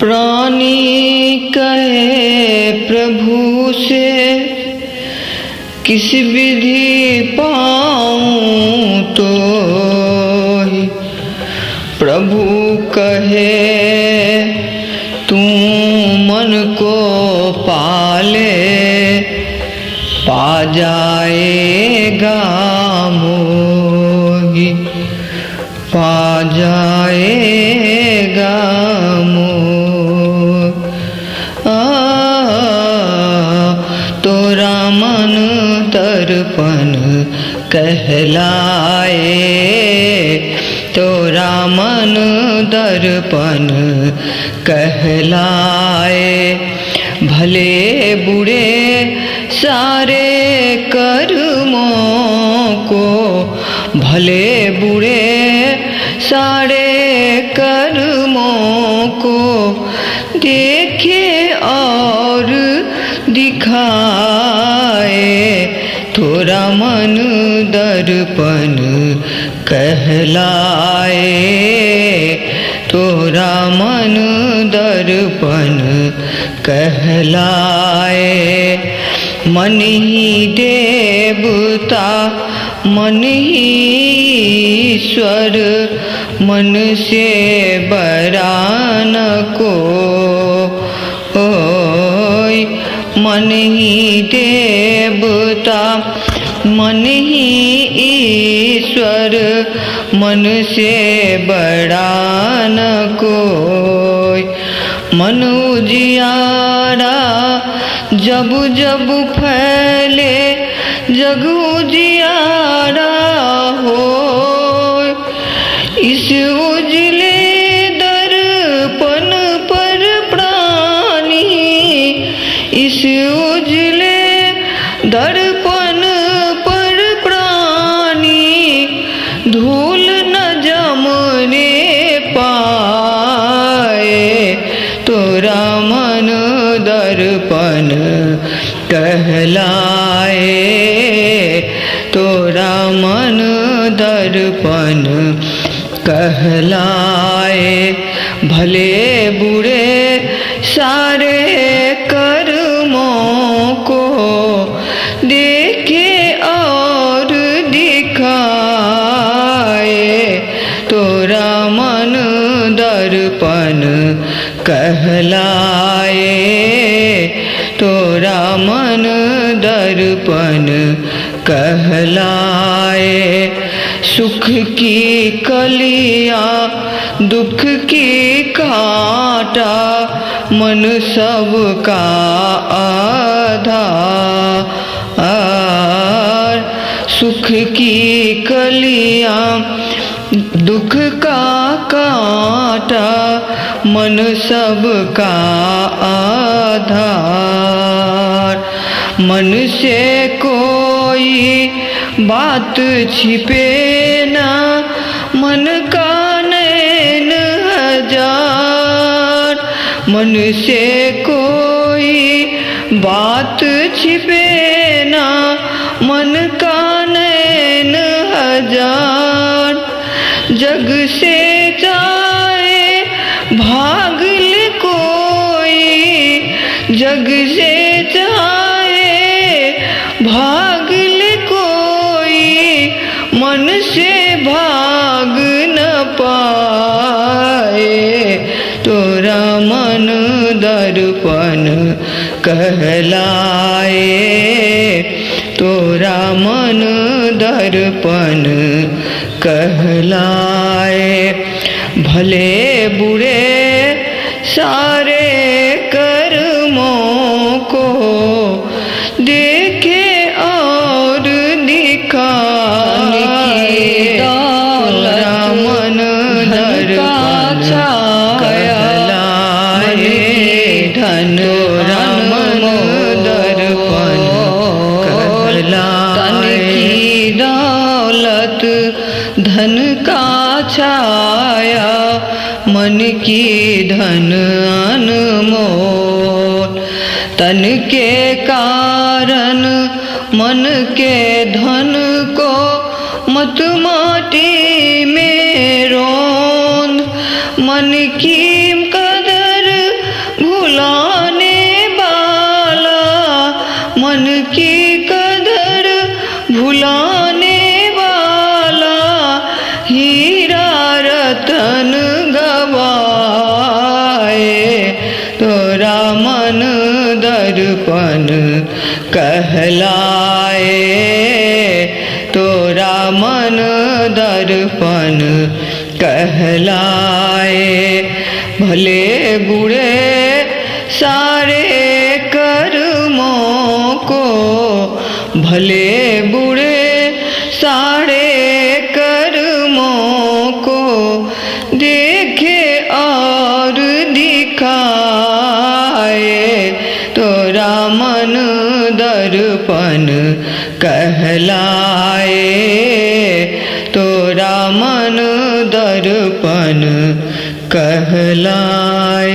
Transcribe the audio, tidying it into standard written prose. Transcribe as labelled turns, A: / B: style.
A: प्राणी कहे प्रभु से किस विधि पाऊं तो प्रभु कहे तू मन को पाले पा जाएगा मोहि पा जाएगा मोहि। तोरा मन दर्पण कहलाए, तोरा मन दर्पण कहलाए। भले बुरे सारे कर्मों को, भले बुरे सारे कर्मों को देखे और दिखाए। तोरा मन दर्पण कहलाए, तोरा मन दर्पण कहलाए। मन ही देवता मन ही ईश्वर, मन से बड़ा न को मन ही देवता मन ही ईश्वर, मन से बड़ा न कोई। मन उजियारा जब जब फैले जग उजियारा हो। इस उजले दर्पण पर प्राणी, इस उजले दर्पण पर प्राणी धूल न जमने पाए। तोरा मन दर्पण कहलाए, तोरा मन दर्पण कहलाए। भले बुरे सारे कर्मों को देखे और दिखाए। तोरा मन दर्पण कहलाए, तोरा मन दर्पण कहलाए। सुख की कलियां दुख की कांटा, मन सबका आधार। सुख की कलियां दुख का कांटा, मन सबका आधार। मन से कोई बात छिपे ना, मन का नैन हजार। मन से कोई बात छिपे ना, मन का नैन हजार। जग से चाहे भाग ले कोई, जग से चाहे भाग ले कोई, मन से भाग न पाए। तोरा मन दर्पण कहलाए, तोरा मन दर्पण कहलाए। भले बुरे सारे कर्मों को देखे और दिखाए। तोरा मन दर्पण कहलाए, तोरा मन दर्पण कहलाए। तन की दौलत धन का छाया, मन की धन अनमोल। तन के कारण मन के धन को मत माटी में रोंद। मन की कदर दर्पण कहलाए, तोरा मन दर्पण कहलाए। भले बुरे सारे कर्मों को, भले बुरे सारे कर्मों को देखे और दिखाए, तोरा मन दर्पण कहलाए, तोरा मन दर्पण कहलाए।